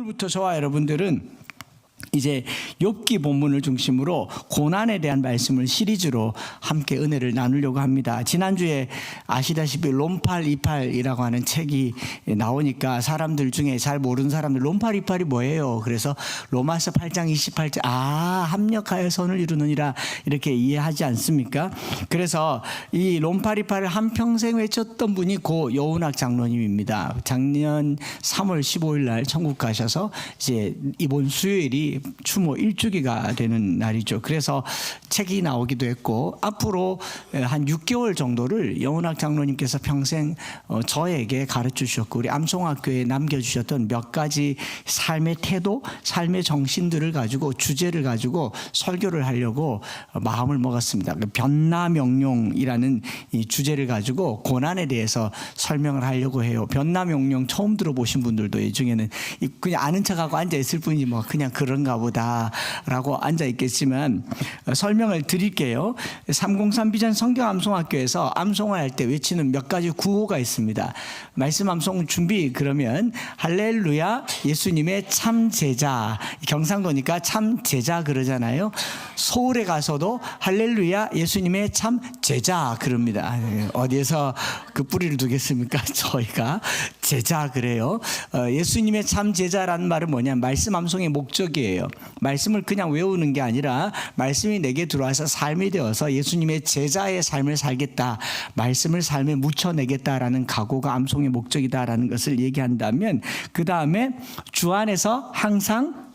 오늘부터 저와 여러분들은 이제 욥기 본문을 중심으로 고난에 대한 말씀을 시리즈로 함께 은혜를 나누려고 합니다. 지난주에 아시다시피 롬팔 이팔이라고 하는 책이 나오니까 사람들 중에 잘 모르는 사람들 롬팔 이팔이 뭐예요? 그래서 로마서 8장 28절 합력하여 선을 이루느니라 이렇게 이해하지 않습니까? 그래서 이 롬팔 이팔을 한평생 외쳤던 분이 고 여운학 장로님입니다. 작년 3월 15일 날 천국 가셔서 이제 이번 수요일이 추모 1주기가 되는 날이죠. 그래서 책이 나오기도 했고 앞으로 한 6개월 정도를 여운학 장로님께서 평생 저에게 가르쳐 주셨고 우리 암송학교에 남겨주셨던 몇 가지 삶의 태도, 삶의 정신들을 가지고 주제를 가지고 설교를 하려고 마음을 먹었습니다. 변나명룡이라는 이 주제를 가지고 고난에 대해서 설명을 하려고 해요. 변나명룡 처음 들어보신 분들도 이 중에는 그냥 아는 척하고 앉아있을 뿐이지 뭐 그냥 그런가 보다라고 앉아있겠지만 설명을 드릴게요. 303 비전 성경 암송학교에서 암송을 할 때 외치는 몇 가지 구호가 있습니다. 말씀 암송 준비 그러면 할렐루야 예수님의 참 제자, 경상도니까 참 제자 그러잖아요. 서울에 가서도 할렐루야 예수님의 참 제자 그럽니다. 어디에서 그 뿌리를 두겠습니까? 저희가 제자 그래요. 예수님의 참 제자라는 말은 뭐냐면 말씀 암송의 목적이에요. 말씀을 그냥 외우는 게 아니라 말씀이 내게 들어와서 삶이 되어서 예수님의 제자의 삶을 살겠다, 말씀을 삶에 묻혀내겠다라는 각오가 암송의 목적이다라는 것을 얘기한다면 그 다음에 주 안에서 항상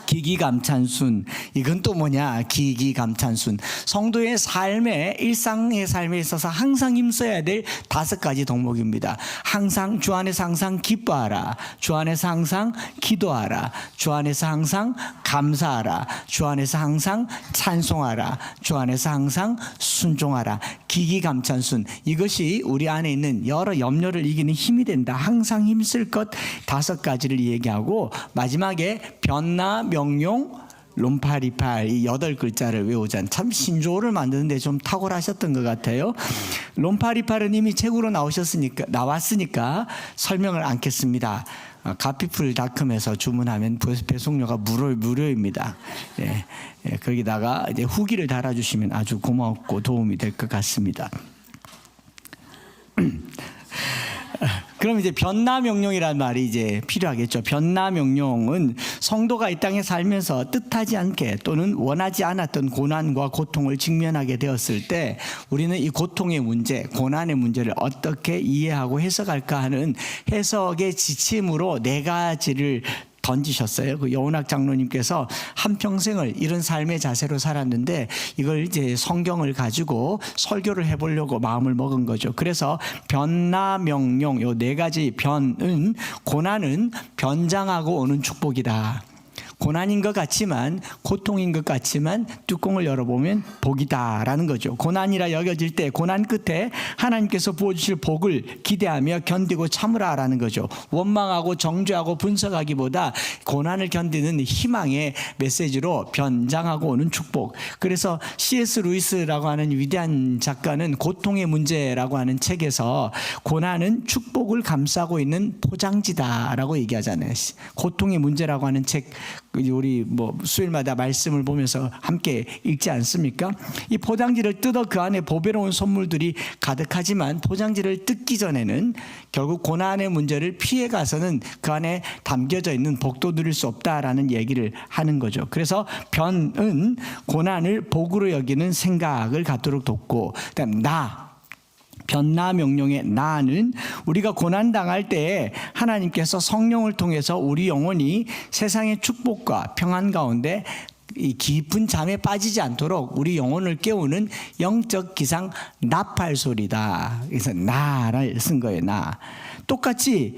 기기감찬순. 이건 또 뭐냐? 기기감찬순. 성도의 삶에 일상의 삶에 있어서 항상 힘써야 될 5가지 덕목입니다. 항상 주 안에서 항상 기뻐하라. 주 안에서 항상 기도하라. 주 안에서 항상 감사하라. 주 안에서 항상 찬송하라. 주 안에서 항상 순종하라. 기기감찬순. 이것이 우리 안에 있는 여러 염려를 이기는 힘이 된다. 항상 힘쓸 것 5가지를 얘기하고 마지막에 변나 명용 롬팔이팔 이 8글자를 외우자는 참 신조어를 만드는데 좀 탁월하셨던 것 같아요. 롬팔이팔은 이미 책으로 나왔으니까 설명을 않겠습니다. 가피풀닷컴에서 주문하면 배송료가 무료입니다. 예, 거기다가 이제 후기를 달아주시면 아주 고맙고 도움이 될 것 같습니다. 그럼 이제 변나명룡이라는 말이 이제 필요하겠죠. 변나명룡은 성도가 이 땅에 살면서 뜻하지 않게 또는 원하지 않았던 고난과 고통을 직면하게 되었을 때 우리는 이 고통의 문제, 고난의 문제를 어떻게 이해하고 해석할까 하는 해석의 지침으로 4가지를 던지셨어요. 그 여운학 장로님께서 한평생을 이런 삶의 자세로 살았는데 이걸 이제 성경을 가지고 설교를 해보려고 마음을 먹은 거죠. 그래서 변나명룡 요 4가지 변은 고난은 변장하고 오는 축복이다. 고난인 것 같지만 고통인 것 같지만 뚜껑을 열어보면 복이다라는 거죠. 고난이라 여겨질 때 고난 끝에 하나님께서 부어주실 복을 기대하며 견디고 참으라라는 거죠. 원망하고 정죄하고 분석하기보다 고난을 견디는 희망의 메시지로 변장하고 오는 축복. 그래서 C.S. 루이스라고 하는 위대한 작가는 고통의 문제라고 하는 책에서 고난은 축복을 감싸고 있는 포장지다라고 얘기하잖아요. 고통의 문제라고 하는 책 우리 뭐 수요일마다 말씀을 보면서 함께 읽지 않습니까? 이 포장지를 뜯어 그 안에 보배로운 선물들이 가득하지만 포장지를 뜯기 전에는 결국 고난의 문제를 피해 가서는 그 안에 담겨져 있는 복도 누릴 수 없다라는 얘기를 하는 거죠. 그래서 변은 고난을 복으로 여기는 생각을 갖도록 돕고 그다음 변나명룡의 나는 우리가 고난당할 때에 하나님께서 성령을 통해서 우리 영혼이 세상의 축복과 평안 가운데 이 깊은 잠에 빠지지 않도록 우리 영혼을 깨우는 영적 기상 나팔소리다. 그래서 나를 쓴 거예요. 나. 똑같이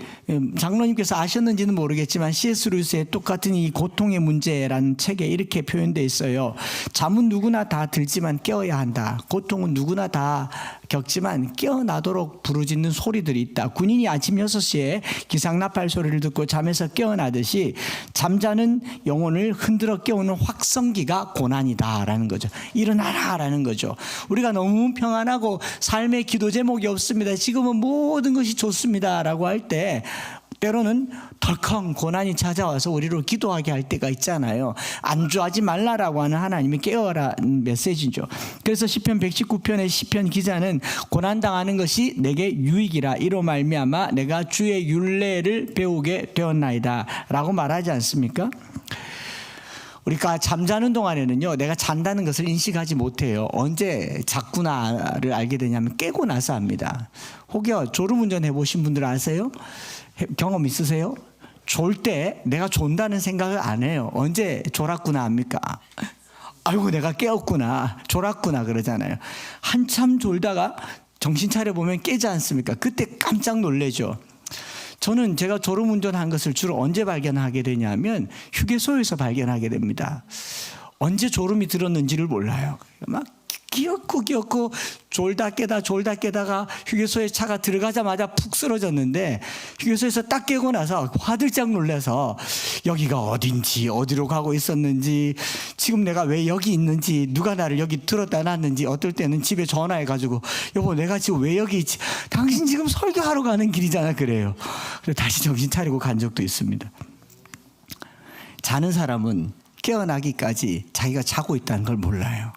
장로님께서 아셨는지는 모르겠지만 C.S. 루이스의 똑같은 이 고통의 문제라는 책에 이렇게 표현되어 있어요. 잠은 누구나 다 들지만 깨어야 한다. 고통은 누구나 다 겪지만 깨어나도록 부르짖는 소리들이 있다. 군인이 아침 6시에 기상나팔 소리를 듣고 잠에서 깨어나듯이 잠자는 영혼을 흔들어 깨우는 확성기가 고난이다라는 거죠. 일어나라라는 거죠. 우리가 너무 평안하고 삶의 기도 제목이 없습니다. 지금은 모든 것이 좋습니다라고 할 때 때로는 덜컹 고난이 찾아와서 우리로 기도하게 할 때가 있잖아요. 안주하지 말라라고 하는 하나님의 깨어라는 메시지죠. 그래서 시편 119편의 시편 기자는 고난당하는 것이 내게 유익이라 이로 말미암아 내가 주의 율례를 배우게 되었나이다 라고 말하지 않습니까? 우리가 잠자는 동안에는요, 내가 잔다는 것을 인식하지 못해요. 언제 잤구나를 알게 되냐면 깨고 나서 합니다. 혹여 졸음운전 해보신 분들 아세요? 경험 있으세요? 졸 때 내가 존다는 생각을 안 해요. 언제 졸았구나 합니까? 아이고 내가 깨었구나, 졸았구나 그러잖아요. 한참 졸다가 정신 차려보면 깨지 않습니까? 그때 깜짝 놀라죠. 저는 제가 졸음운전한 것을 주로 언제 발견하게 되냐면 휴게소에서 발견하게 됩니다. 언제 졸음이 들었는지를 몰라요. 막 기었고 졸다 깨다가 휴게소에 차가 들어가자마자 푹 쓰러졌는데 휴게소에서 딱 깨고 나서 화들짝 놀라서 여기가 어딘지, 어디로 가고 있었는지, 지금 내가 왜 여기 있는지, 누가 나를 여기 들었다 놨는지, 어떨 때는 집에 전화해가지고 여보 내가 지금 왜 여기 있지? 당신 지금 설교하러 가는 길이잖아 그래요. 그래서 다시 정신 차리고 간 적도 있습니다. 자는 사람은 깨어나기까지 자기가 자고 있다는 걸 몰라요.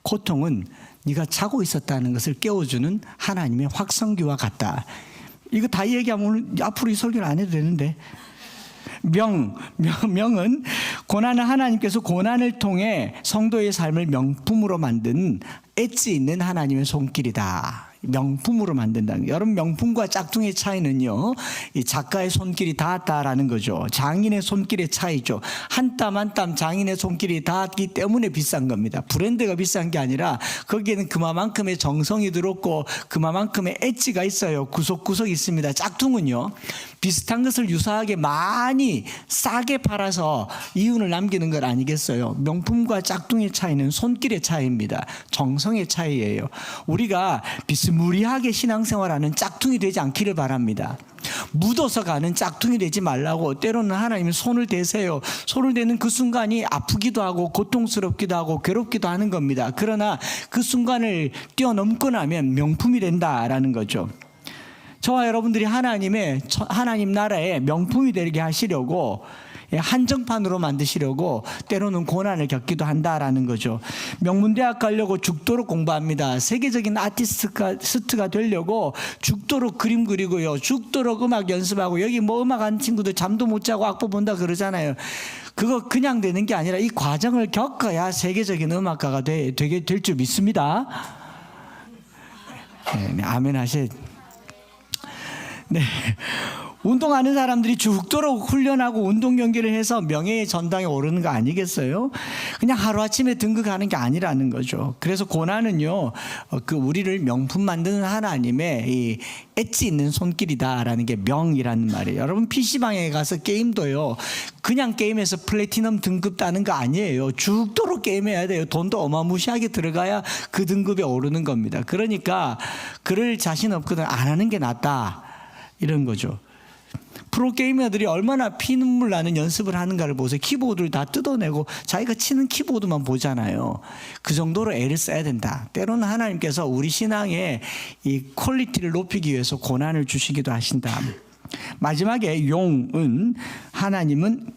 고통은 네가 자고 있었다는 것을 깨워주는 하나님의 확성기와 같다. 이거 다 얘기하면 오늘 앞으로 이 설교를 안 해도 되는데, 명은 고난은 하나님께서 고난을 통해 성도의 삶을 명품으로 만든 엣지 있는 하나님의 손길이다. 명품으로 만든다는 거예요. 여러분, 명품과 짝퉁의 차이는요, 이 작가의 손길이 닿았다라는 거죠. 장인의 손길의 차이죠. 한 땀 한 땀 장인의 손길이 닿았기 때문에 비싼 겁니다. 브랜드가 비싼 게 아니라 거기에는 그만큼의 정성이 들었고 그만큼의 엣지가 있어요. 구석구석 있습니다. 짝퉁은요, 비슷한 것을 유사하게 많이 싸게 팔아서 이윤을 남기는 것 아니겠어요? 명품과 짝퉁의 차이는 손길의 차이입니다. 정성의 차이예요. 우리가 비스무리하게 신앙생활하는 짝퉁이 되지 않기를 바랍니다. 묻어서 가는 짝퉁이 되지 말라고. 때로는 하나님이 손을 대세요. 손을 대는 그 순간이 아프기도 하고 고통스럽기도 하고 괴롭기도 하는 겁니다. 그러나 그 순간을 뛰어넘고 나면 명품이 된다라는 거죠. 저와 여러분들이 하나님 나라의 명품이 되게 하시려고, 한정판으로 만드시려고 때로는 고난을 겪기도 한다라는 거죠. 명문대학 가려고 죽도록 공부합니다. 세계적인 아티스트가 되려고 죽도록 그림 그리고요, 죽도록 음악 연습하고, 여기 뭐 음악하는 친구들 잠도 못 자고 악보 본다 그러잖아요. 그거 그냥 되는 게 아니라 이 과정을 겪어야 세계적인 음악가가 되게 될 줄 믿습니다. 네, 아멘 하세요. 네. 운동하는 사람들이 죽도록 훈련하고 운동 경기를 해서 명예의 전당에 오르는 거 아니겠어요? 그냥 하루아침에 등극하는 게 아니라는 거죠. 그래서 고난은요, 우리를 명품 만드는 하나님의 이 엣지 있는 손길이다라는 게 명이라는 말이에요. 여러분, PC방에 가서 게임도요, 그냥 게임에서 플래티넘 등급 따는 거 아니에요. 죽도록 게임해야 돼요. 돈도 어마무시하게 들어가야 그 등급에 오르는 겁니다. 그러니까 그럴 자신 없거든 안 하는 게 낫다, 이런 거죠. 프로게이머들이 얼마나 피눈물 나는 연습을 하는가를 보세요. 키보드를 다 뜯어내고 자기가 치는 키보드만 보잖아요. 그 정도로 애를 써야 된다. 때로는 하나님께서 우리 신앙의 이 퀄리티를 높이기 위해서 고난을 주시기도 하신다. 마지막에 용은, 하나님은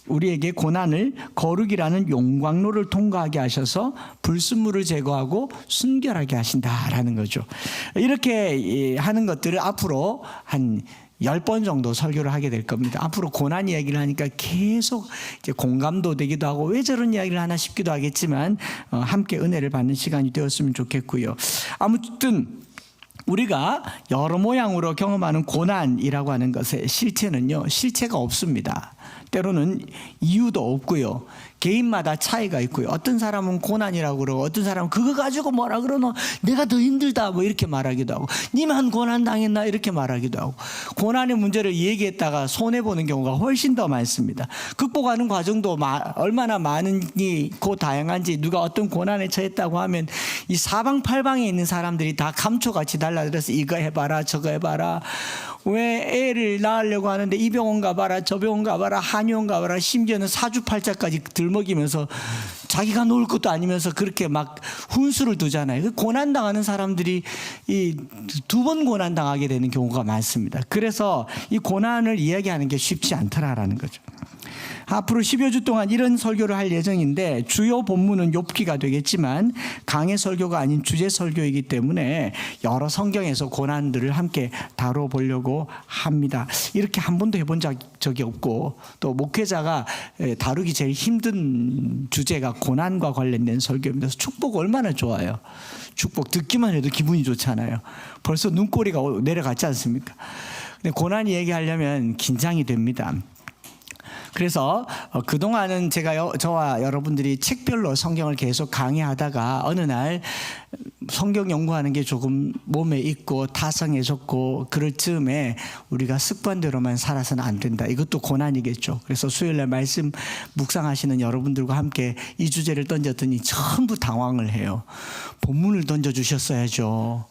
우리에게 고난을 거룩이라는 용광로를 통과하게 하셔서 불순물을 제거하고 순결하게 하신다라는 거죠. 이렇게 하는 것들을 앞으로 한 10번 정도 설교를 하게 될 겁니다. 앞으로 고난 이야기를 하니까 계속 이제 공감도 되기도 하고 왜 저런 이야기를 하나 싶기도 하겠지만, 함께 은혜를 받는 시간이 되었으면 좋겠고요. 아무튼 우리가 여러 모양으로 경험하는 고난이라고 하는 것의 실체는요, 실체가 없습니다. 때로는 이유도 없고요, 개인마다 차이가 있고요. 어떤 사람은 고난이라고 그러고 어떤 사람은 그거 가지고 뭐라 그러노, 내가 더 힘들다 뭐 이렇게 말하기도 하고, 니만 고난 당했나 이렇게 말하기도 하고, 고난의 문제를 얘기했다가 손해보는 경우가 훨씬 더 많습니다. 극복하는 과정도 얼마나 많고 다양한지, 누가 어떤 고난에 처했다고 하면 이 사방팔방에 있는 사람들이 다 감초같이 달라들어서 이거 해봐라 저거 해봐라, 왜 애를 낳으려고 하는데 이 병원 가봐라 저 병원 가봐라 한의원 가봐라 심지어는 사주팔자까지 들먹이면서 자기가 놓을 것도 아니면서 그렇게 막 훈수를 두잖아요. 고난당하는 사람들이 이 두 번 고난당하게 되는 경우가 많습니다. 그래서 이 고난을 이야기하는 게 쉽지 않더라라는 거죠. 앞으로 10여 주 동안 이런 설교를 할 예정인데 주요 본문은 욥기가 되겠지만 강해 설교가 아닌 주제 설교이기 때문에 여러 성경에서 고난들을 함께 다뤄보려고 합니다. 이렇게 한 번도 해본 적이 없고 또 목회자가 다루기 제일 힘든 주제가 고난과 관련된 설교입니다. 축복 얼마나 좋아요. 축복 듣기만 해도 기분이 좋잖아요. 벌써 눈꼬리가 내려갔지 않습니까? 근데 고난 얘기하려면 긴장이 됩니다. 그래서 그동안은 제가 저와 여러분들이 책별로 성경을 계속 강의하다가 어느 날 성경 연구하는 게 조금 몸에 있고 타성해졌고 그럴 즈음에 우리가 습관대로만 살아서는 안 된다. 이것도 고난이겠죠. 그래서 수요일날 말씀 묵상하시는 여러분들과 함께 이 주제를 던졌더니 전부 당황을 해요. 본문을 던져주셨어야죠.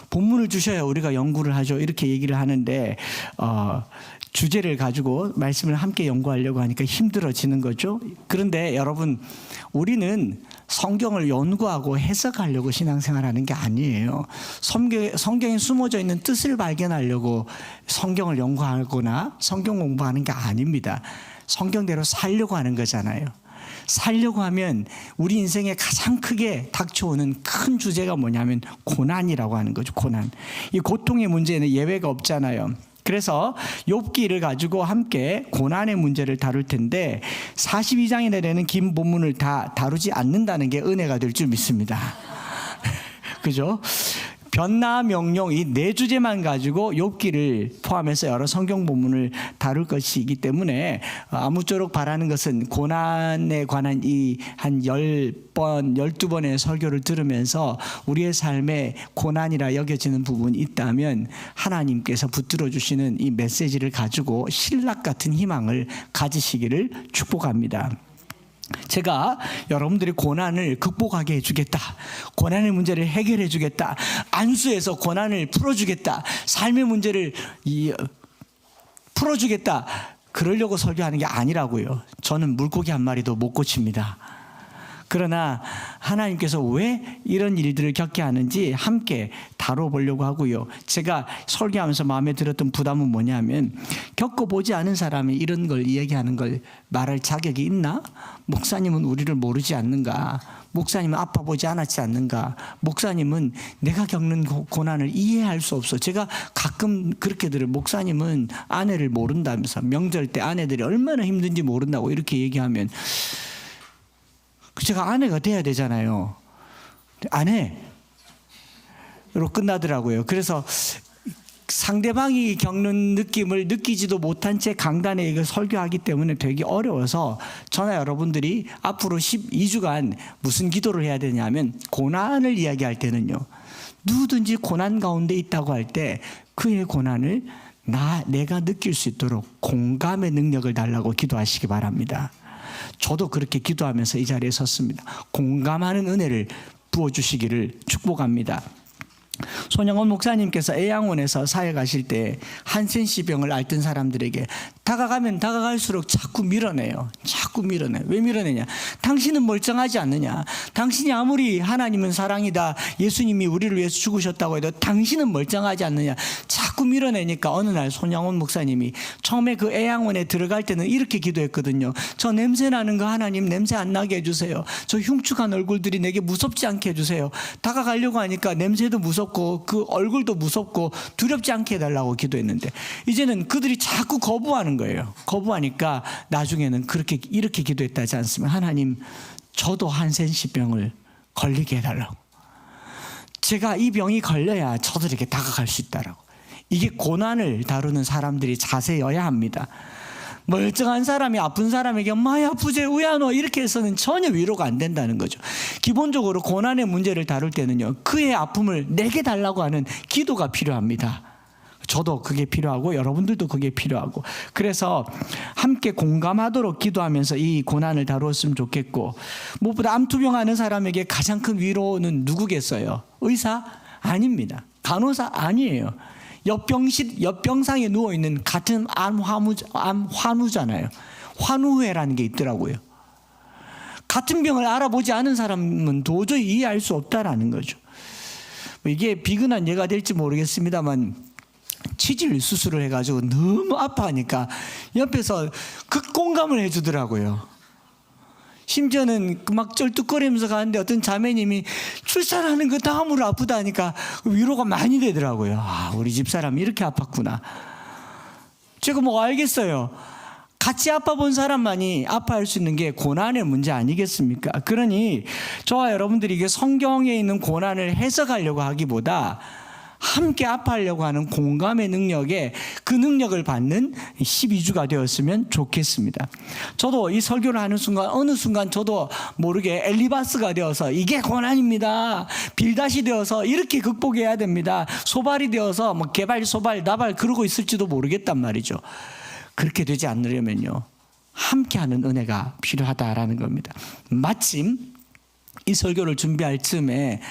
본문을 주셔야 우리가 연구를 하죠. 이렇게 얘기를 하는데 주제를 가지고 말씀을 함께 연구하려고 하니까 힘들어지는 거죠. 그런데 여러분, 우리는 성경을 연구하고 해석하려고 신앙생활하는 게 아니에요. 성경에 숨어져 있는 뜻을 발견하려고 성경을 연구하거나 성경 공부하는 게 아닙니다. 성경대로 살려고 하는 거잖아요. 살려고 하면 우리 인생에 가장 크게 닥쳐오는 큰 주제가 뭐냐면 고난이라고 하는 거죠. 고난. 이 고통의 문제에는 예외가 없잖아요. 그래서 욥기를 가지고 함께 고난의 문제를 다룰 텐데 42장이나 되는 긴 본문을 다 다루지 않는다는 게 은혜가 될 줄 믿습니다. 그죠? 변나 명령 이 네 주제만 가지고 욥기를 포함해서 여러 성경 본문을 다룰 것이기 때문에 아무쪼록 바라는 것은 고난에 관한 이 한 10번, 12번의 설교를 들으면서 우리의 삶에 고난이라 여겨지는 부분이 있다면 하나님께서 붙들어 주시는 이 메시지를 가지고 신락 같은 희망을 가지시기를 축복합니다. 제가 여러분들이 고난을 극복하게 해주겠다. 고난의 문제를 해결해 주겠다. 안수해서 고난을 풀어주겠다. 삶의 문제를 풀어주겠다. 그러려고 설교하는 게 아니라고요. 저는 물고기 한 마리도 못 고칩니다. 그러나 하나님께서 왜 이런 일들을 겪게 하는지 함께 다뤄보려고 하고요. 제가 설교하면서 마음에 들었던 부담은 뭐냐면 겪어보지 않은 사람이 이런 걸 이야기하는 걸 말할 자격이 있나? 목사님은 우리를 모르지 않는가? 목사님은 아파보지 않았지 않는가? 목사님은 내가 겪는 고난을 이해할 수 없어. 제가 가끔 그렇게 들어요. 목사님은 아내를 모른다면서 명절 때 아내들이 얼마나 힘든지 모른다고 이렇게 얘기하면 제가 아내가 돼야 되잖아요. 아내로 끝나더라고요. 그래서 상대방이 겪는 느낌을 느끼지도 못한 채 강단에 이걸 설교하기 때문에 되게 어려워서 저나 여러분들이 앞으로 12주간 무슨 기도를 해야 되냐면 고난을 이야기할 때는요. 누구든지 고난 가운데 있다고 할 때 그의 고난을 내가 느낄 수 있도록 공감의 능력을 달라고 기도하시기 바랍니다. 저도 그렇게 기도하면서 이 자리에 섰습니다. 공감하는 은혜를 부어주시기를 축복합니다. 손영원 목사님께서 애양원에서 사회 가실 때 한센시병을 앓던 사람들에게 다가가면 다가갈수록 자꾸 밀어내요. 자꾸 밀어내. 왜 밀어내냐? 당신은 멀쩡하지 않느냐? 당신이 아무리 하나님은 사랑이다, 예수님이 우리를 위해서 죽으셨다고 해도 당신은 멀쩡하지 않느냐? 자꾸 밀어내니까 어느 날 손영원 목사님이 처음에 그 애양원에 들어갈 때는 이렇게 기도했거든요. 저 냄새 나는 거 하나님 냄새 안 나게 해주세요. 저 흉측한 얼굴들이 내게 무섭지 않게 해주세요. 다가가려고 하니까 냄새도 무섭고 그 얼굴도 무섭고 두렵지 않게 해달라고 기도했는데 이제는 그들이 자꾸 거부하는 거예요. 거부하니까 나중에는 이렇게 기도했다지 않습니까? 하나님, 저도 한센시병을 걸리게 해달라고. 제가 이 병이 걸려야 저들에게 다가갈 수 있다라고. 이게 고난을 다루는 사람들이 자세여야 합니다. 멀쩡한 사람이 아픈 사람에게 많이 아프지 우야노 이렇게 해서는 전혀 위로가 안 된다는 거죠. 기본적으로 고난의 문제를 다룰 때는요, 그의 아픔을 내게 달라고 하는 기도가 필요합니다. 저도 그게 필요하고 여러분들도 그게 필요하고, 그래서 함께 공감하도록 기도하면서 이 고난을 다루었으면 좋겠고, 무엇보다 암투병하는 사람에게 가장 큰 위로는 누구겠어요? 의사? 아닙니다. 간호사? 아니에요. 옆병상에 누워 있는 같은 암 환우잖아요. 환우회라는 게 있더라고요. 같은 병을 알아보지 않은 사람은 도저히 이해할 수 없다라는 거죠. 이게 비근한 예가 될지 모르겠습니다만 치질 수술을 해가지고 너무 아파하니까 옆에서 극공감을 해주더라고요. 심지어는 막 쩔뚝거리면서 가는데 어떤 자매님이 출산하는 거 다음으로 아프다니까 위로가 많이 되더라고요. 아, 우리 집사람이 이렇게 아팠구나. 제가 뭐 알겠어요. 같이 아파본 사람만이 아파할 수 있는 게 고난의 문제 아니겠습니까? 그러니 저와 여러분들이 이게 성경에 있는 고난을 해석하려고 하기보다 함께 아파하려고 하는 공감의 능력에 그 능력을 받는 12주가 되었으면 좋겠습니다. 저도 이 설교를 하는 순간 어느 순간 저도 모르게 엘리바스가 되어서 이게 고난입니다. 빌닷이 되어서 이렇게 극복해야 됩니다. 소발이 되어서 뭐 개발 소발 나발 그러고 있을지도 모르겠단 말이죠. 그렇게 되지 않으려면요, 함께하는 은혜가 필요하다라는 겁니다. 마침 이 설교를 준비할 즈음에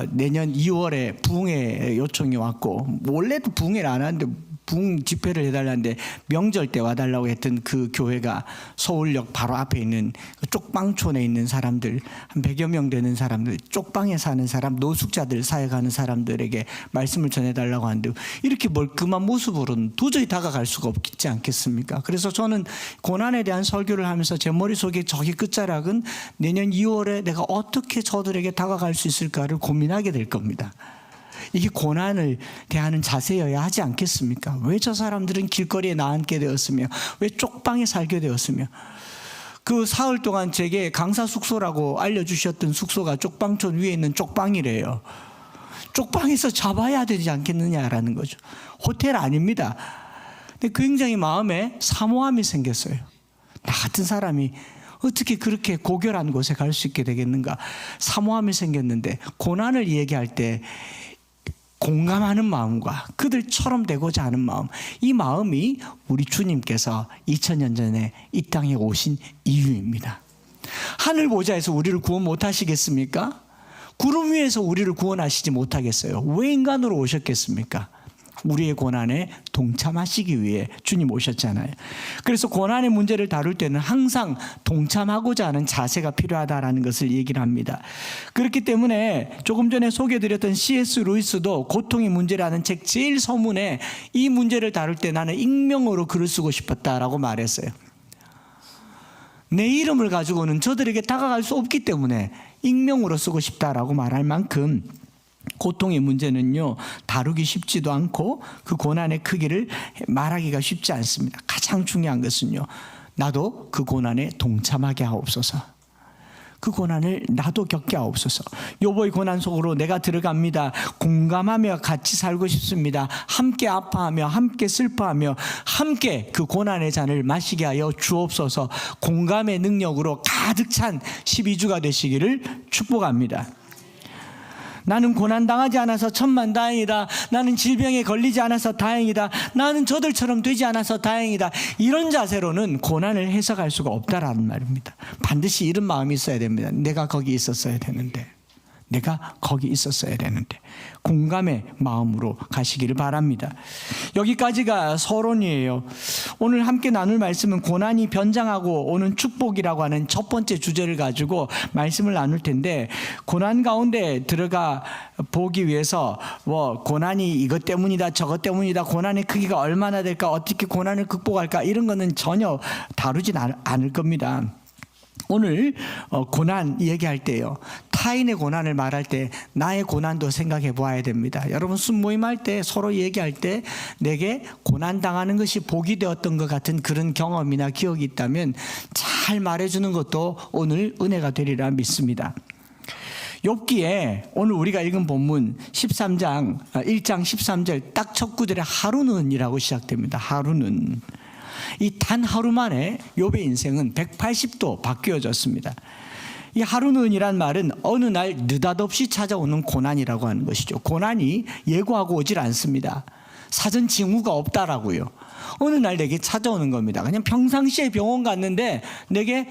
내년 2월에 부흥회 요청이 왔고, 원래도 부흥회를 안 하는데 부흥 집회를 해달라는데 명절 때 와달라고 했던 그 교회가 서울역 바로 앞에 있는 쪽방촌에 있는 사람들, 한 100여 명 되는 사람들, 쪽방에 사는 사람, 노숙자들 사역하는 사람들에게 말씀을 전해달라고 하는데 이렇게 멀끔한 모습으로는 도저히 다가갈 수가 없지 않겠습니까? 그래서 저는 고난에 대한 설교를 하면서 제 머릿속에 저기 끝자락은 내년 2월에 내가 어떻게 저들에게 다가갈 수 있을까를 고민하게 될 겁니다. 이게 고난을 대하는 자세여야 하지 않겠습니까? 왜 저 사람들은 길거리에 나앉게 되었으며 왜 쪽방에 살게 되었으며, 그 사흘 동안 제게 강사 숙소라고 알려주셨던 숙소가 쪽방촌 위에 있는 쪽방이래요. 쪽방에서 잡아야 되지 않겠느냐라는 거죠. 호텔 아닙니다. 근데 굉장히 마음에 사모함이 생겼어요. 나 같은 사람이 어떻게 그렇게 고결한 곳에 갈 수 있게 되겠는가. 사모함이 생겼는데 고난을 얘기할 때 공감하는 마음과 그들처럼 되고자 하는 마음, 이 마음이 우리 주님께서 2000년 전에 이 땅에 오신 이유입니다. 하늘 보좌에서 우리를 구원 못하시겠습니까? 구름 위에서 우리를 구원하시지 못하겠어요? 왜 인간으로 오셨겠습니까? 우리의 고난에 동참하시기 위해 주님 오셨잖아요. 그래서 고난의 문제를 다룰 때는 항상 동참하고자 하는 자세가 필요하다는 것을 얘기를 합니다. 그렇기 때문에 조금 전에 소개해드렸던 C.S. 루이스도 고통의 문제라는 책 제일 서문에 이 문제를 다룰 때 나는 익명으로 글을 쓰고 싶었다라고 말했어요. 내 이름을 가지고는 저들에게 다가갈 수 없기 때문에 익명으로 쓰고 싶다라고 말할 만큼 고통의 문제는요, 다루기 쉽지도 않고 그 고난의 크기를 말하기가 쉽지 않습니다. 가장 중요한 것은요, 나도 그 고난에 동참하게 하옵소서. 그 고난을 나도 겪게 하옵소서. 욥의 고난 속으로 내가 들어갑니다. 공감하며 같이 살고 싶습니다. 함께 아파하며 함께 슬퍼하며 함께 그 고난의 잔을 마시게 하여 주옵소서. 공감의 능력으로 가득 찬 12주가 되시기를 축복합니다. 나는 고난당하지 않아서 천만다행이다. 나는 질병에 걸리지 않아서 다행이다. 나는 저들처럼 되지 않아서 다행이다. 이런 자세로는 고난을 해석할 수가 없다라는 말입니다. 반드시 이런 마음이 있어야 됩니다. 내가 거기 있었어야 되는데, 내가 거기 있었어야 되는데, 공감의 마음으로 가시기를 바랍니다. 여기까지가 서론이에요. 오늘 함께 나눌 말씀은 고난이 변장하고 오는 축복이라고 하는 첫 번째 주제를 가지고 말씀을 나눌 텐데, 고난 가운데 들어가 보기 위해서 고난이 이것 때문이다 저것 때문이다, 고난의 크기가 얼마나 될까, 어떻게 고난을 극복할까, 이런 거는 전혀 다루진 않을 겁니다. 오늘 고난 얘기할 때요, 타인의 고난을 말할 때 나의 고난도 생각해 보아야 됩니다. 여러분 순모임할 때 서로 얘기할 때 내게 고난당하는 것이 복이 되었던 것 같은 그런 경험이나 기억이 있다면 잘 말해주는 것도 오늘 은혜가 되리라 믿습니다. 욥기에 오늘 우리가 읽은 본문 13장 1장 13절 딱 첫 구절에 하루는이라고 시작됩니다. 하루는. 이 단 하루 만에 욥의 인생은 180도 바뀌어졌습니다. 이 하루는이란 말은 어느 날 느닷없이 찾아오는 고난이라고 하는 것이죠. 고난이 예고하고 오질 않습니다. 사전 징후가 없다라고요. 어느 날 내게 찾아오는 겁니다. 그냥 평상시에 병원 갔는데 내게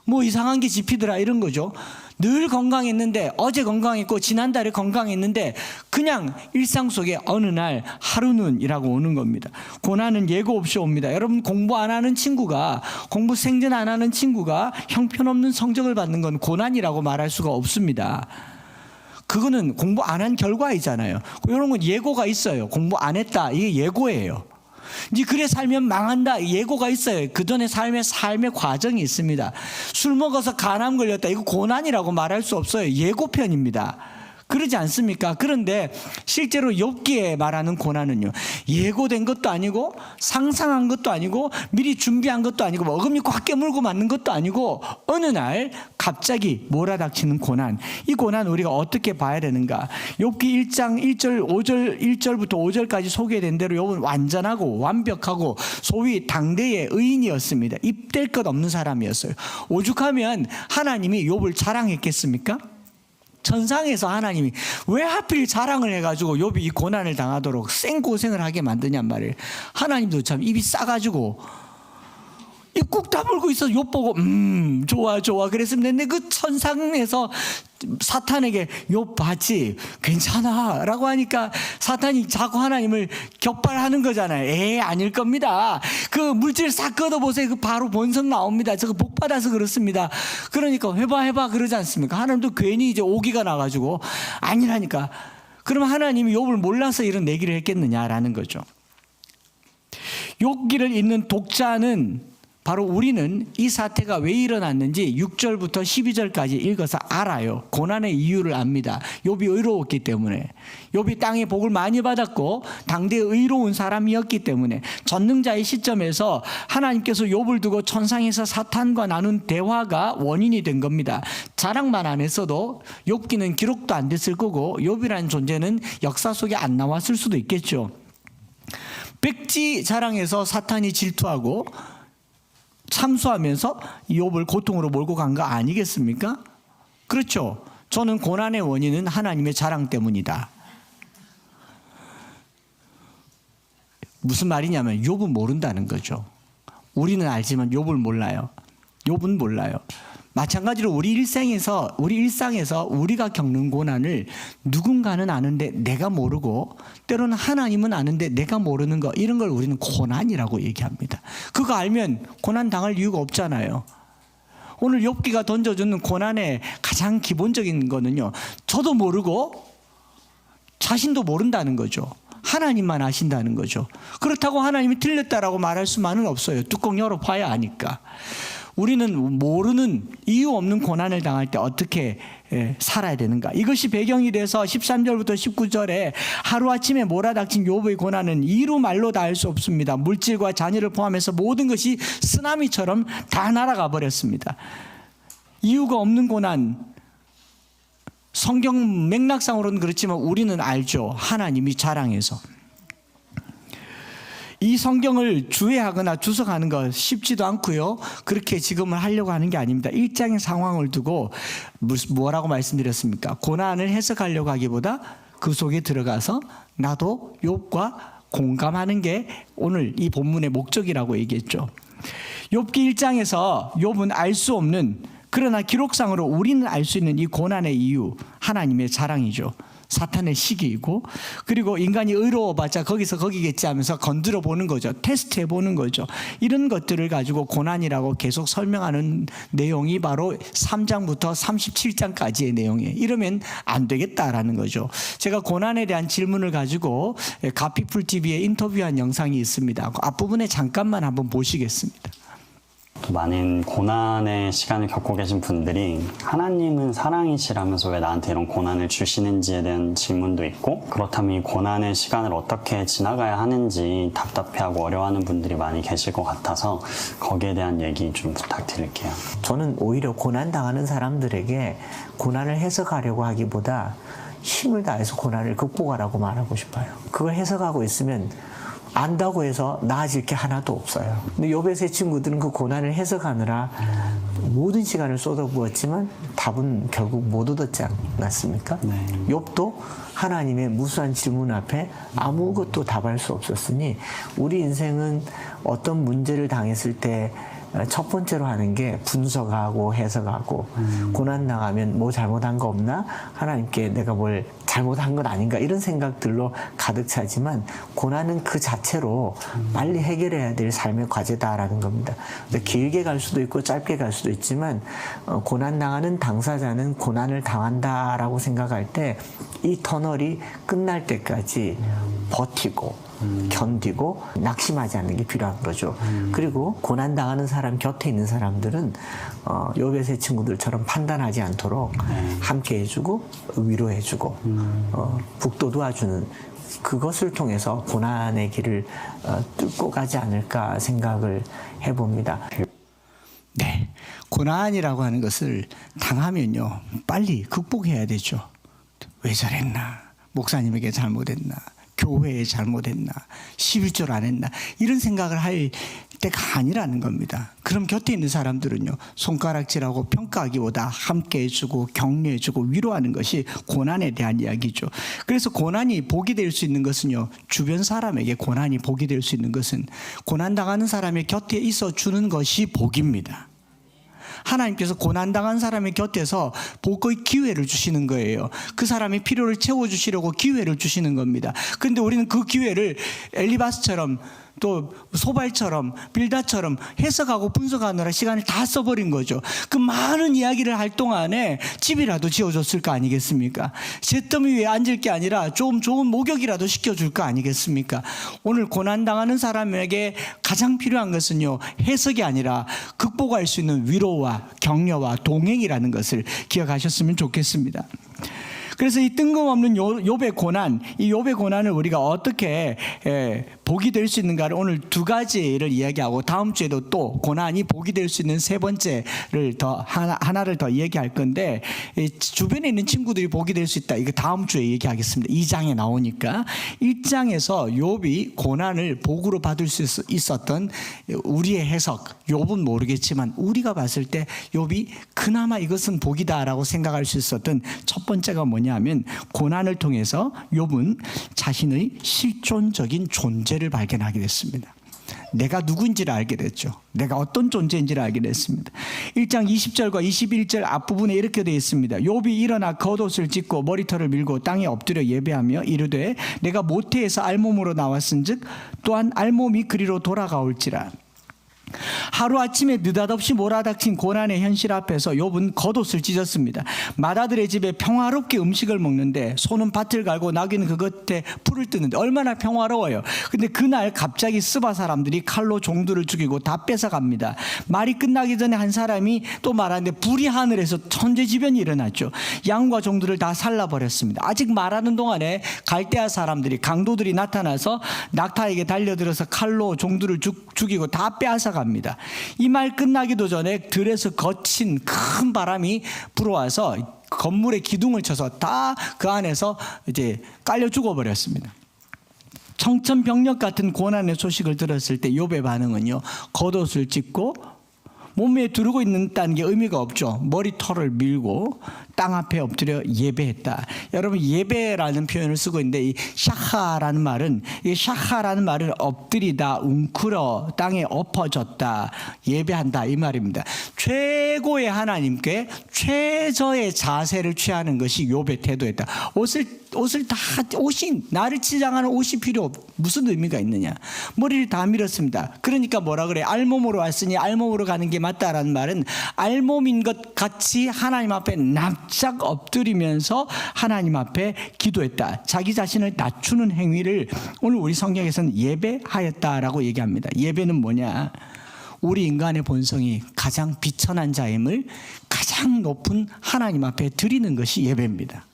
뭐 이상한 게 짚히더라 이런 거죠. 늘 건강했는데, 어제 건강했고 지난달에 건강했는데 그냥 일상 속에 어느 날 하루는이라고 오는 겁니다. 고난은 예고 없이 옵니다. 여러분, 공부 안 하는 친구가, 공부 생전 안 하는 친구가 형편없는 성적을 받는 건 고난이라고 말할 수가 없습니다. 그거는 공부 안 한 결과이잖아요. 이런 건 예고가 있어요. 공부 안 했다, 이게 예고예요. 니 그래 살면 망한다, 예고가 있어요. 그 전에 삶의 과정이 있습니다. 술 먹어서 간암 걸렸다, 이거 고난이라고 말할 수 없어요. 예고편입니다. 그러지 않습니까? 그런데 실제로 욥기에 말하는 고난은요, 예고된 것도 아니고 상상한 것도 아니고 미리 준비한 것도 아니고 어금니 꽉 깨물고 맞는 것도 아니고 어느 날 갑자기 몰아닥치는 고난. 이 고난 우리가 어떻게 봐야 되는가? 욥기 1장 1절부터 5절까지 소개된 대로 욥은 완전하고 완벽하고 소위 당대의 의인이었습니다. 입댈 것 없는 사람이었어요. 오죽하면 하나님이 욥을 자랑했겠습니까? 천상에서 하나님이 왜 하필 자랑을 해가지고 욥이 이 고난을 당하도록 생고생을 하게 만드냔 말이에요. 하나님도 참 입이 싸가지고 입 꾹 다물고 있어. 욥 보고 좋아 그랬으면 됐는데, 그 천상에서 사탄에게 욥 봤지? 괜찮아 라고 하니까 사탄이 자꾸 하나님을 격발하는 거잖아요. 아닐 겁니다. 그 물질 싹 걷어보세요. 그 바로 본성 나옵니다. 저거 복 받아서 그렇습니다. 그러니까 해봐 그러지 않습니까? 하나님도 괜히 이제 오기가 나가지고 아니라니까. 그럼 하나님이 욥을 몰라서 이런 내기를 했겠느냐라는 거죠. 욥기를 읽는 독자는, 바로 우리는 이 사태가 왜 일어났는지 6절부터 12절까지 읽어서 알아요. 고난의 이유를 압니다. 욥이 의로웠기 때문에, 욥이 땅의 복을 많이 받았고 당대의 의로운 사람이었기 때문에, 전능자의 시점에서 하나님께서 욥을 두고 천상에서 사탄과 나눈 대화가 원인이 된 겁니다. 자랑만 안 했어도 욥기는 기록도 안 됐을 거고 욥이라는 존재는 역사 속에 안 나왔을 수도 있겠죠. 백지 자랑에서 사탄이 질투하고 참수하면서 욥을 고통으로 몰고 간 거 아니겠습니까? 그렇죠. 저는 고난의 원인은 하나님의 자랑 때문이다. 무슨 말이냐면 욥은 모른다는 거죠. 우리는 알지만 욥을 몰라요. 욥은 몰라요. 마찬가지로 우리 일상에서 우리가 겪는 고난을 누군가는 아는데 내가 모르고, 때로는 하나님은 아는데 내가 모르는 거, 이런 걸 우리는 고난이라고 얘기합니다. 그거 알면 고난 당할 이유가 없잖아요. 오늘 욥기가 던져주는 고난의 가장 기본적인 거는요, 저도 모르고 자신도 모른다는 거죠. 하나님만 아신다는 거죠. 그렇다고 하나님이 틀렸다라고 말할 수만은 없어요. 뚜껑 열어봐야 아니까. 우리는 모르는, 이유 없는 고난을 당할 때 어떻게 살아야 되는가. 이것이 배경이 돼서 13절부터 19절에 하루아침에 몰아닥친 욥의 고난은 이루 말로 다 할 수 없습니다. 물질과 자녀를 포함해서 모든 것이 쓰나미처럼 다 날아가 버렸습니다. 이유가 없는 고난, 성경 맥락상으로는 그렇지만 우리는 알죠. 하나님이 자랑해서. 이 성경을 주의하거나 주석하는 거 쉽지도 않고요. 그렇게 지금은 하려고 하는 게 아닙니다. 일장의 상황을 두고 뭐라고 말씀드렸습니까? 고난을 해석하려고 하기보다 그 속에 들어가서 나도 욥과 공감하는 게 오늘 이 본문의 목적이라고 얘기했죠. 욥기 1장에서 욥은 알 수 없는, 그러나 기록상으로 우리는 알 수 있는 이 고난의 이유, 하나님의 자랑이죠. 사탄의 시기이고, 그리고 인간이 의로워봤자 거기서 거기겠지 하면서 건드려 보는 거죠. 테스트해 보는 거죠. 이런 것들을 가지고 고난이라고 계속 설명하는 내용이 바로 3장부터 37장까지의 내용이에요. 이러면 안 되겠다라는 거죠. 제가 고난에 대한 질문을 가지고 가피풀 TV에 인터뷰한 영상이 있습니다. 그 앞부분에 잠깐만 한번 보시겠습니다. 많은 고난의 시간을 겪고 계신 분들이 하나님은 사랑이시라면서 왜 나한테 이런 고난을 주시는지에 대한 질문도 있고, 그렇다면 이 고난의 시간을 어떻게 지나가야 하는지 답답해하고 어려워하는 분들이 많이 계실 것 같아서 거기에 대한 얘기 좀 부탁드릴게요. 저는 오히려 고난 당하는 사람들에게 고난을 해석하려고 하기보다 힘을 다해서 고난을 극복하라고 말하고 싶어요. 그걸 해석하고 있으면 안다고 해서 나아질 게 하나도 없어요. 근데 욥의 세 친구들은 그 고난을 해석하느라 모든 시간을 쏟아부었지만 답은 결국 못 얻었지 않았습니까? 네. 욥도 하나님의 무수한 질문 앞에 아무것도 답할 수 없었으니, 우리 인생은 어떤 문제를 당했을 때 첫 번째로 하는 게 분석하고 해석하고 고난 당하면 뭐 잘못한 거 없나? 하나님께 내가 뭘 잘못한 건 아닌가? 이런 생각들로 가득 차지만 고난은 그 자체로 빨리 해결해야 될 삶의 과제다라는 겁니다. 길게 갈 수도 있고 짧게 갈 수도 있지만 고난 당하는 당사자는 고난을 당한다라고 생각할 때 이 터널이 끝날 때까지 버티고 견디고 낙심하지 않는 게 필요한 거죠. 그리고 고난 당하는 사람 곁에 있는 사람들은 욥의 세 친구들처럼 판단하지 않도록 함께 해주고 위로해주고 북도 도와주는 그것을 통해서 고난의 길을 뚫고 가지 않을까 생각을 해봅니다. 네, 고난이라고 하는 것을 당하면요 빨리 극복해야 되죠. 왜 저랬나? 목사님에게 잘못했나? 교회에 잘못했나? 11조 안 했나? 이런 생각을 할 때가 아니라는 겁니다. 그럼 곁에 있는 사람들은요 손가락질하고 평가하기보다 함께 해주고 격려해주고 위로하는 것이 고난에 대한 이야기죠. 그래서 고난이 복이 될 수 있는 것은요, 주변 사람에게 고난이 복이 될 수 있는 것은 고난당하는 사람의 곁에 있어 주는 것이 복입니다. 하나님께서 고난당한 사람의 곁에서 복의 기회를 주시는 거예요. 그 사람의 필요를 채워주시려고 기회를 주시는 겁니다. 그런데 우리는 그 기회를 엘리바스처럼 또 소발처럼 빌다처럼 해석하고 분석하느라 시간을 다 써버린 거죠. 그 많은 이야기를 할 동안에 집이라도 지어줬을 거 아니겠습니까? 잿더미 위에 앉을 게 아니라 좀 좋은 목욕이라도 시켜줄 거 아니겠습니까? 오늘 고난당하는 사람에게 가장 필요한 것은요, 해석이 아니라 극복할 수 있는 위로와 격려와 동행이라는 것을 기억하셨으면 좋겠습니다. 그래서 이 뜬금없는 욥의 고난, 이 욥의 고난을 우리가 어떻게 복이 될 수 있는가를 오늘 두 가지를 이야기하고 다음 주에도 또 고난이 복이 될 수 있는 세 번째를 더 하나를 더 이야기할 건데, 주변에 있는 친구들이 복이 될 수 있다. 이거 다음 주에 얘기하겠습니다. 2장에 나오니까 1장에서 욥이 고난을 복으로 받을 수 있었던 우리의 해석, 욥은 모르겠지만 우리가 봤을 때 욥이 그나마 이것은 복이다라고 생각할 수 있었던 첫 번째가 뭐냐면, 고난을 통해서 욥은 자신의 실존적인 존재를 발견하게 됐습니다. 내가 누구인지를 알게 됐죠. 내가 어떤 존재인지를 알게 됐습니다. 1장 20절과 21절 앞부분에 이렇게 되어 있습니다. 욥이 일어나 겉옷을 찢고 머리털을 밀고 땅에 엎드려 예배하며 이르되 내가 모태에서 알몸으로 나왔은즉 또한 알몸이 그리로 돌아가올지라. 하루아침에 느닷없이 몰아닥친 고난의 현실 앞에서 욥은 겉옷을 찢었습니다. 맏아들의 집에 평화롭게 음식을 먹는데 소는 밭을 갈고 나귀는 그 곁에 풀을 뜨는데 얼마나 평화로워요. 근데 그날 갑자기 스바 사람들이 칼로 종들을 죽이고 다 뺏어갑니다. 말이 끝나기 전에 한 사람이 또 말하는데 불이 하늘에서 천재지변이 일어났죠. 양과 종들을 다 살라버렸습니다. 아직 말하는 동안에 갈대아 사람들이, 강도들이 나타나서 낙타에게 달려들어서 칼로 종들을 죽이고 다 빼앗아갑니다. 이 말 끝나기도 전에 들에서 거친 큰 바람이 불어와서 건물의 기둥을 쳐서 다 그 안에서 이제 깔려 죽어버렸습니다. 청천벽력 같은 고난의 소식을 들었을 때 욥의 반응은요, 겉옷을 찢고 몸에 두르고 있는다는 게 의미가 없죠. 머리털을 밀고 땅 앞에 엎드려 예배했다. 여러분, 예배라는 표현을 쓰고 있는데 이 샤하라는 말은, 이 샤하라는 말은 엎드리다, 웅크러, 땅에 엎어졌다, 예배한다 이 말입니다. 최고의 하나님께 최저의 자세를 취하는 것이 욥의 태도였다. 옷을 다, 옷이, 나를 치장하는 옷이 필요 없. 무슨 의미가 있느냐? 머리를 다 밀었습니다. 그러니까 뭐라 그래? 알몸으로 왔으니 알몸으로 가는 게 맞다라는 말은 알몸인 것 같이 하나님 앞에 납작 엎드리면서 하나님 앞에 기도했다. 자기 자신을 낮추는 행위를 오늘 우리 성경에서는 예배하였다라고 얘기합니다. 예배는 뭐냐? 우리 인간의 본성이 가장 비천한 자임을 가장 높은 하나님 앞에 드리는 것이 예배입니다.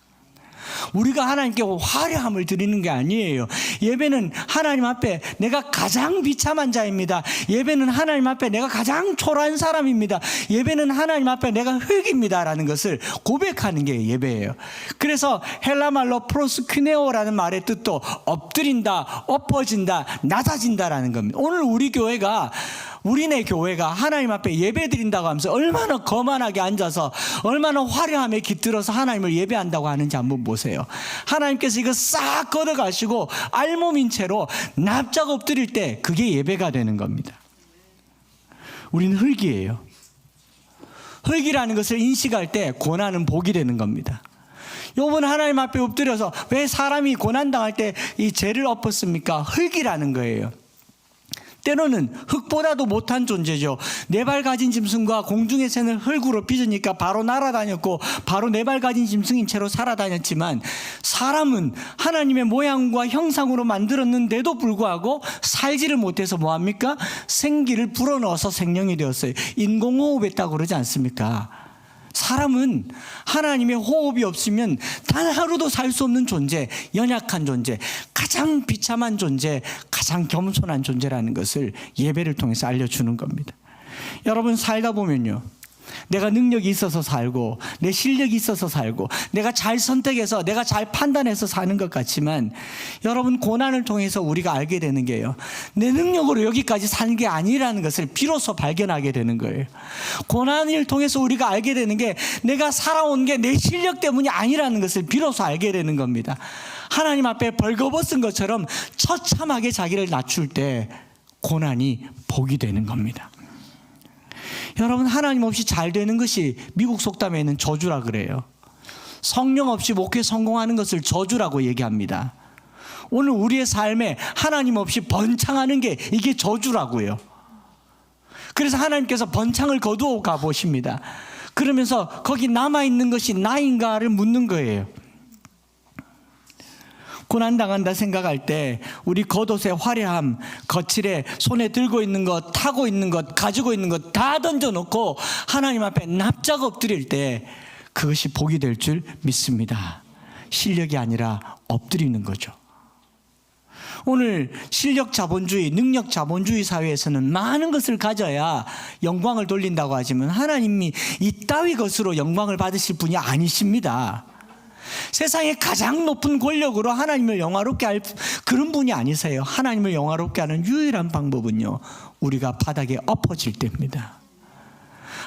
우리가 하나님께 화려함을 드리는 게 아니에요. 예배는 하나님 앞에 내가 가장 비참한 자입니다. 예배는 하나님 앞에 내가 가장 초라한 사람입니다. 예배는 하나님 앞에 내가 흙입니다 라는 것을 고백하는 게 예배예요. 그래서 헬라말로 프로스큐네오라는 말의 뜻도 엎드린다, 엎어진다, 낮아진다라는 겁니다. 오늘 우리네 교회가 하나님 앞에 예배 드린다고 하면서 얼마나 거만하게 앉아서 얼마나 화려함에 깃들어서 하나님을 예배한다고 하는지 한번 보세요. 하나님께서 이거 싹 걷어가시고 알몸인 채로 납작 엎드릴 때 그게 예배가 되는 겁니다. 우리는 흙이에요. 흙이라는 것을 인식할 때 고난은 복이 되는 겁니다. 욥은 하나님 앞에 엎드려서 왜 사람이 고난당할 때 이 죄를 엎었습니까? 흙이라는 거예요. 때로는 흙보다도 못한 존재죠. 네 발 가진 짐승과 공중의 새는 흙으로 빚으니까 바로 날아다녔고 바로 네 발 가진 짐승인 채로 살아다녔지만, 사람은 하나님의 모양과 형상으로 만들었는데도 불구하고 살지를 못해서 뭐합니까? 생기를 불어넣어서 생명이 되었어요. 인공호흡했다고 그러지 않습니까? 사람은 하나님의 호흡이 없으면 단 하루도 살 수 없는 존재, 연약한 존재, 가장 비참한 존재, 가장 겸손한 존재라는 것을 예배를 통해서 알려주는 겁니다. 여러분, 살다 보면요, 내가 능력이 있어서 살고 내 실력이 있어서 살고 내가 잘 선택해서 내가 잘 판단해서 사는 것 같지만, 여러분, 고난을 통해서 우리가 알게 되는 게요, 내 능력으로 여기까지 사는 게 아니라는 것을 비로소 발견하게 되는 거예요. 고난을 통해서 우리가 알게 되는 게 내가 살아온 게 내 실력 때문이 아니라는 것을 비로소 알게 되는 겁니다. 하나님 앞에 벌거벗은 것처럼 처참하게 자기를 낮출 때 고난이 복이 되는 겁니다. 여러분, 하나님 없이 잘 되는 것이 미국 속담에는 저주라 그래요. 성령 없이 목회 성공하는 것을 저주라고 얘기합니다. 오늘 우리의 삶에 하나님 없이 번창하는 게 이게 저주라고요. 그래서 하나님께서 번창을 거두어 가보십니다. 그러면서 거기 남아있는 것이 나인가를 묻는 거예요. 고난당한다 생각할 때 우리 겉옷의 화려함, 거칠에 손에 들고 있는 것, 타고 있는 것, 가지고 있는 것 다 던져놓고 하나님 앞에 납작 엎드릴 때 그것이 복이 될 줄 믿습니다. 실력이 아니라 엎드리는 거죠. 오늘 실력 자본주의, 능력 자본주의 사회에서는 많은 것을 가져야 영광을 돌린다고 하지만, 하나님이 이따위 것으로 영광을 받으실 분이 아니십니다. 세상의 가장 높은 권력으로 하나님을 영화롭게 할 그런 분이 아니세요. 하나님을 영화롭게 하는 유일한 방법은요, 우리가 바닥에 엎어질 때입니다.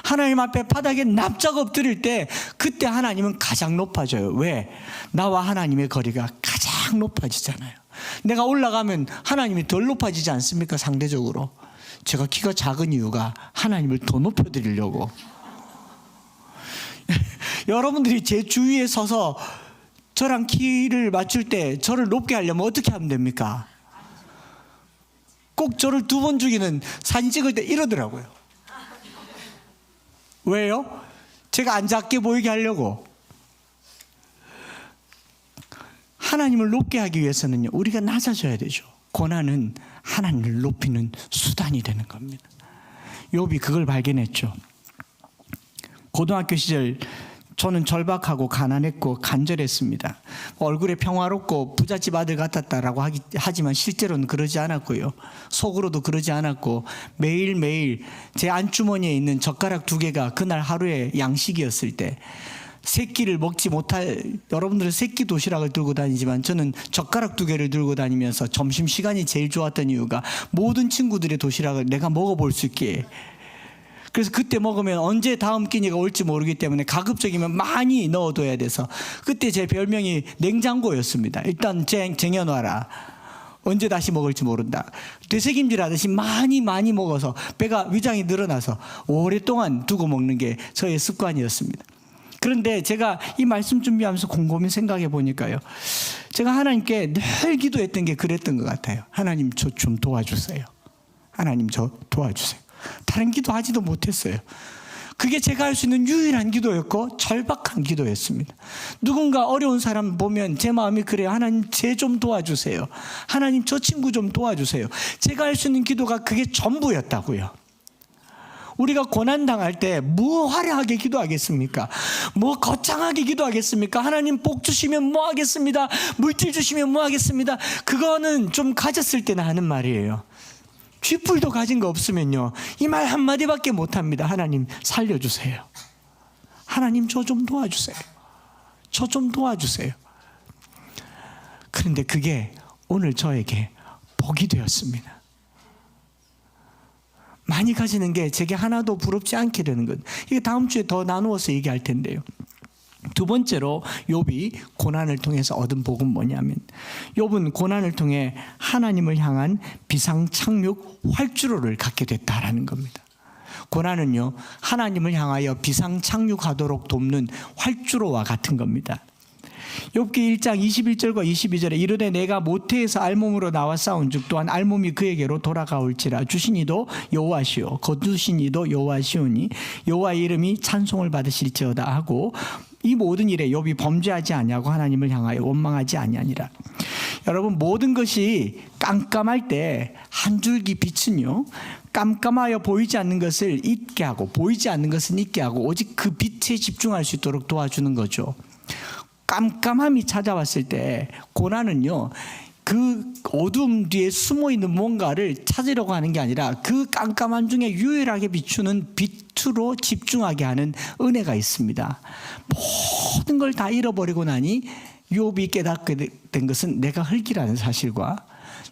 하나님 앞에 바닥에 납작 엎드릴 때 그때 하나님은 가장 높아져요. 왜? 나와 하나님의 거리가 가장 높아지잖아요. 내가 올라가면 하나님이 덜 높아지지 않습니까? 상대적으로. 제가 키가 작은 이유가 하나님을 더 높여드리려고. 여러분들이 제 주위에 서서 저랑 키를 맞출 때 저를 높게 하려면 어떻게 하면 됩니까? 꼭 저를 2번 죽이는 사진 찍을 때 이러더라고요. 왜요? 제가 안 작게 보이게 하려고. 하나님을 높게 하기 위해서는요, 우리가 낮아져야 되죠. 고난은 하나님을 높이는 수단이 되는 겁니다. 욥이 그걸 발견했죠. 고등학교 시절 저는 절박하고 가난했고 간절했습니다. 얼굴에 평화롭고 부잣집 아들 같았다라고 하지만 실제로는 그러지 않았고요. 속으로도 그러지 않았고, 매일매일 제 안주머니에 있는 젓가락 2개가 그날 하루의 양식이었을 때, 새끼를 먹지 못할, 여러분들은 새끼 도시락을 들고 다니지만 저는 젓가락 2개를 들고 다니면서 점심시간이 제일 좋았던 이유가 모든 친구들의 도시락을 내가 먹어볼 수 있게. 그래서 그때 먹으면 언제 다음 끼니가 올지 모르기 때문에 가급적이면 많이 넣어둬야 돼서, 그때 제 별명이 냉장고였습니다. 일단 쟁여놔라. 언제 다시 먹을지 모른다. 되새김질 하듯이 많이 먹어서 배가 위장이 늘어나서 오랫동안 두고 먹는 게 저의 습관이었습니다. 그런데 제가 이 말씀 준비하면서 곰곰이 생각해 보니까요, 제가 하나님께 늘 기도했던 게 그랬던 것 같아요. 하나님, 저 좀 도와주세요. 하나님, 저 도와주세요. 다른 기도하지도 못했어요. 그게 제가 할 수 있는 유일한 기도였고 절박한 기도였습니다. 누군가 어려운 사람 보면 제 마음이 그래요. 하나님, 쟤 좀 도와주세요. 하나님, 저 친구 좀 도와주세요. 제가 할 수 있는 기도가 그게 전부였다고요. 우리가 고난당할 때 뭐 화려하게 기도하겠습니까? 뭐 거창하게 기도하겠습니까? 하나님 복 주시면 뭐 하겠습니다. 물질 주시면 뭐 하겠습니다. 그거는 좀 가졌을 때나 하는 말이에요. 쥐뿔도 가진 거 없으면요, 이 말 한마디밖에 못합니다. 하나님 살려주세요. 하나님 저 좀 도와주세요. 저 좀 도와주세요. 그런데 그게 오늘 저에게 복이 되었습니다. 많이 가지는 게 제게 하나도 부럽지 않게 되는 것. 이게 다음 주에 더 나누어서 얘기할 텐데요. 2번째로 욥이 고난을 통해서 얻은 복은 뭐냐면, 욥은 고난을 통해 하나님을 향한 비상착륙 활주로를 갖게 됐다라는 겁니다. 고난은요, 하나님을 향하여 비상착륙하도록 돕는 활주로와 같은 겁니다. 욥기 1장 21절과 22절에 이르되 내가 모태에서 알몸으로 나와 싸운즉 또한 알몸이 그에게로 돌아가올지라. 주신 이도 여호와시오 거두신 이도 여호와시오니 여호와의 이름이 찬송을 받으실지어다 하고 이 모든 일에 욥이 범죄하지 아니하고 하나님을 향하여 원망하지 아니하니라. 여러분, 모든 것이 깜깜할 때 한 줄기 빛은요, 깜깜하여 보이지 않는 것을 잊게 하고 보이지 않는 것은 잊게 하고 오직 그 빛에 집중할 수 있도록 도와주는 거죠. 깜깜함이 찾아왔을 때 고난은요, 그 어둠 뒤에 숨어있는 뭔가를 찾으려고 하는 게 아니라 그 깜깜함 중에 유일하게 비추는 빛으로 집중하게 하는 은혜가 있습니다. 모든 걸 다 잃어버리고 나니 욥이 깨닫게 된 것은 내가 흙이라는 사실과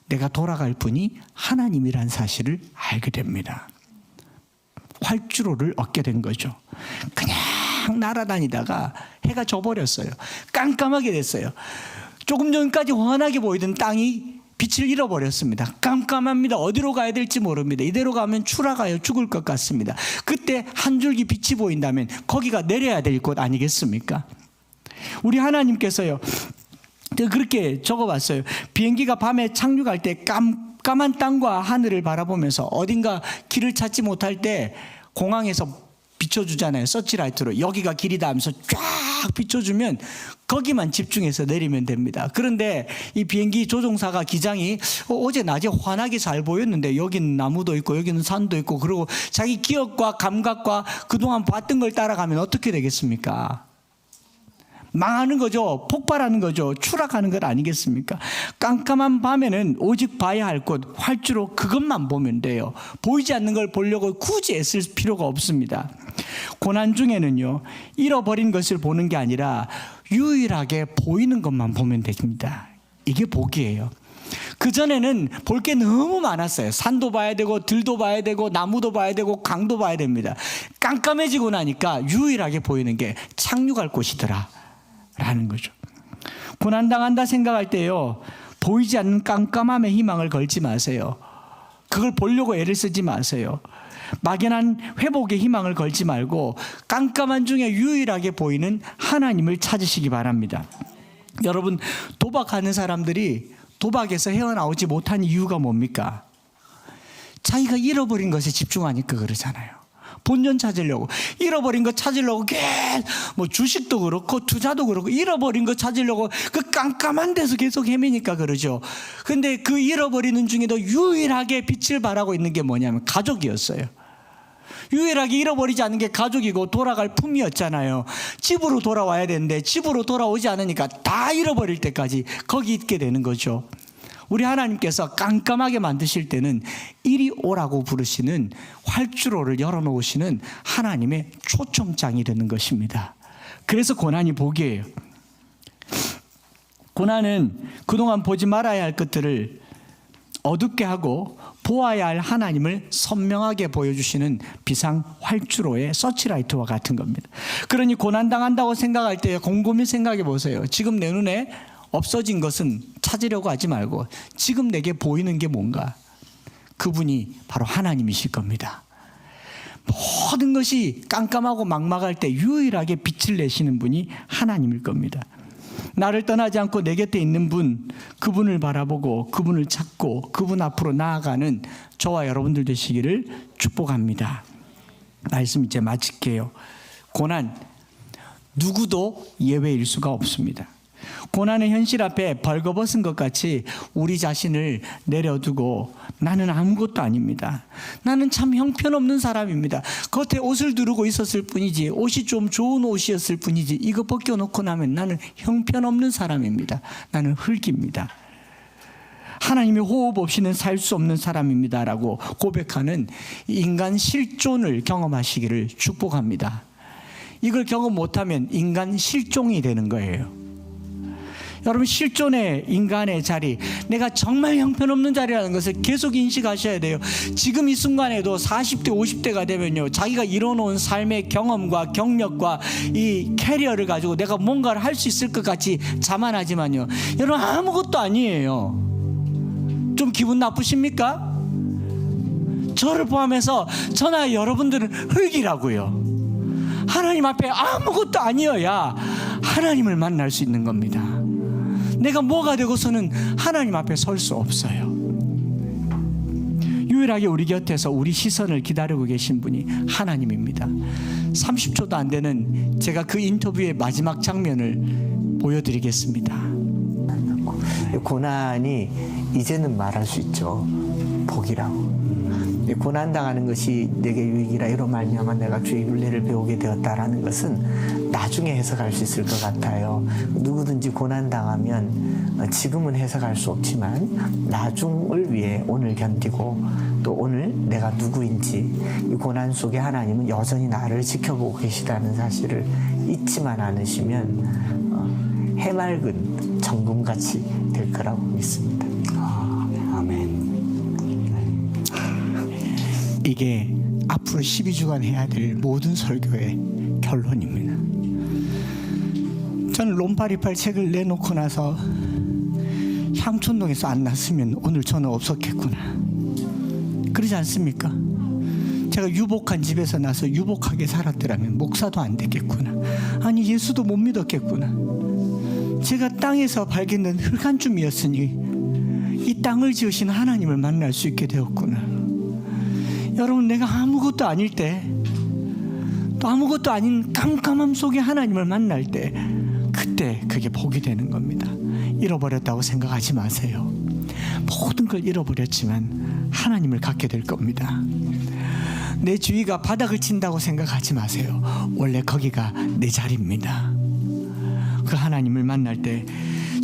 내가 돌아갈 분이 하나님이라는 사실을 알게 됩니다. 활주로를 얻게 된 거죠. 그냥 날아다니다가 해가 져버렸어요. 깜깜하게 됐어요. 조금 전까지 환하게 보이던 땅이 빛을 잃어버렸습니다. 깜깜합니다. 어디로 가야 될지 모릅니다. 이대로 가면 추락하여 죽을 것 같습니다. 그때 한 줄기 빛이 보인다면 거기가 내려야 될 곳 아니겠습니까? 우리 하나님께서요, 그렇게 적어봤어요. 비행기가 밤에 착륙할 때 깜깜한 땅과 하늘을 바라보면서 어딘가 길을 찾지 못할 때 공항에서 비춰주잖아요. 서치라이트로 여기가 길이다 하면서 쫙 비춰주면 거기만 집중해서 내리면 됩니다. 그런데 이 비행기 조종사가 기장이 어제 낮에 환하게 잘 보였는데 여기는 나무도 있고 여기는 산도 있고, 그리고 자기 기억과 감각과 그동안 봤던 걸 따라가면 어떻게 되겠습니까? 망하는 거죠. 폭발하는 거죠. 추락하는 것 아니겠습니까? 깜깜한 밤에는 오직 봐야 할 곳, 활주로 그것만 보면 돼요. 보이지 않는 걸 보려고 굳이 애쓸 필요가 없습니다. 고난 중에는요, 잃어버린 것을 보는 게 아니라 유일하게 보이는 것만 보면 됩니다. 이게 복이에요. 그전에는 볼 게 너무 많았어요. 산도 봐야 되고 들도 봐야 되고 나무도 봐야 되고 강도 봐야 됩니다. 깜깜해지고 나니까 유일하게 보이는 게 착륙할 곳이더라 라는 거죠. 고난당한다 생각할 때요, 보이지 않는 깜깜함에 희망을 걸지 마세요. 그걸 보려고 애를 쓰지 마세요. 막연한 회복에 희망을 걸지 말고 깜깜한 중에 유일하게 보이는 하나님을 찾으시기 바랍니다. 여러분, 도박하는 사람들이 도박에서 헤어나오지 못한 이유가 뭡니까? 자기가 잃어버린 것에 집중하니까 그러잖아요. 본전 찾으려고, 잃어버린 거 찾으려고 뭐 주식도 그렇고 투자도 그렇고 잃어버린 거 찾으려고 그 깜깜한 데서 계속 헤매니까 그러죠. 근데 그 잃어버리는 중에도 유일하게 빛을 발하고 있는 게 뭐냐면 가족이었어요. 유일하게 잃어버리지 않는 게 가족이고 돌아갈 품이었잖아요. 집으로 돌아와야 되는데 집으로 돌아오지 않으니까 다 잃어버릴 때까지 거기 있게 되는 거죠. 우리 하나님께서 깜깜하게 만드실 때는 이리 오라고 부르시는 활주로를 열어놓으시는 하나님의 초청장이 되는 것입니다. 그래서 고난이 복이에요. 고난은 그동안 보지 말아야 할 것들을 어둡게 하고 보아야 할 하나님을 선명하게 보여주시는 비상 활주로의 서치라이트와 같은 겁니다. 그러니 고난당한다고 생각할 때 곰곰이 생각해 보세요. 지금 내 눈에 없어진 것은 찾으려고 하지 말고 지금 내게 보이는 게 뭔가, 그분이 바로 하나님이실 겁니다. 모든 것이 깜깜하고 막막할 때 유일하게 빛을 내시는 분이 하나님일 겁니다. 나를 떠나지 않고 내 곁에 있는 분, 그분을 바라보고 그분을 찾고 그분 앞으로 나아가는 저와 여러분들 되시기를 축복합니다. 말씀 이제 마칠게요. 고난, 누구도 예외일 수가 없습니다. 고난의 현실 앞에 벌거벗은 것 같이 우리 자신을 내려두고 나는 아무것도 아닙니다. 나는 참 형편없는 사람입니다. 겉에 옷을 두르고 있었을 뿐이지, 옷이 좀 좋은 옷이었을 뿐이지, 이거 벗겨놓고 나면 나는 형편없는 사람입니다. 나는 흙입니다. 하나님의 호흡 없이는 살 수 없는 사람입니다 라고 고백하는 인간 실존을 경험하시기를 축복합니다. 이걸 경험 못하면 인간 실종이 되는 거예요. 여러분, 실존의 인간의 자리, 내가 정말 형편없는 자리라는 것을 계속 인식하셔야 돼요. 지금 이 순간에도 40대 50대가 되면요, 자기가 이뤄놓은 삶의 경험과 경력과 이 캐리어를 가지고 내가 뭔가를 할 수 있을 것 같이 자만하지만요, 여러분 아무것도 아니에요. 좀 기분 나쁘십니까? 저를 포함해서 저나 여러분들은 흙이라고요. 하나님 앞에 아무것도 아니어야 하나님을 만날 수 있는 겁니다. 내가 뭐가 되고서는 하나님 앞에 설 수 없어요. 유일하게 우리 곁에서 우리 시선을 기다리고 계신 분이 하나님입니다. 30초도 안 되는 제가 그 인터뷰의 마지막 장면을 보여드리겠습니다. 고난이 이제는 말할 수 있죠. 복이라고. 고난당하는 것이 내게 유익이라 이로 말미암아 내가 주의 윤례를 배우게 되었다라는 것은 나중에 해석할 수 있을 것 같아요. 누구든지 고난당하면 지금은 해석할 수 없지만 나중을 위해 오늘 견디고 또 오늘 내가 누구인지 이 고난 속에 하나님은 여전히 나를 지켜보고 계시다는 사실을 잊지만 않으시면 해맑은 정금같이 될 거라고 믿습니다. 아멘. 이게 앞으로 12주간 해야 될 모든 설교의 결론입니다. 저는 롬파리팔 책을 내놓고 나서 향촌동에서 안 났으면 오늘 저는 없었겠구나. 그러지 않습니까? 제가 유복한 집에서 나서 유복하게 살았더라면 목사도 안 됐겠구나. 아니 예수도 못 믿었겠구나. 제가 땅에서 발견된 흙 한 줌이었으니 이 땅을 지으신 하나님을 만날 수 있게 되었구나. 여러분, 내가 아무것도 아닐 때, 또 아무것도 아닌 깜깜함 속에 하나님을 만날 때, 그때 그게 복이 되는 겁니다. 잃어버렸다고 생각하지 마세요. 모든 걸 잃어버렸지만 하나님을 갖게 될 겁니다. 내 주위가 바닥을 친다고 생각하지 마세요. 원래 거기가 내 자리입니다. 그 하나님을 만날 때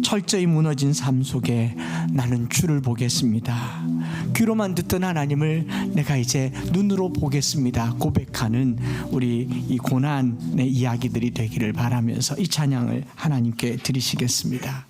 철저히 무너진 삶 속에 나는 주를 보겠습니다. 귀로만 듣던 하나님을 내가 이제 눈으로 보겠습니다. 고백하는 우리 이 고난의 이야기들이 되기를 바라면서 이 찬양을 하나님께 드리시겠습니다.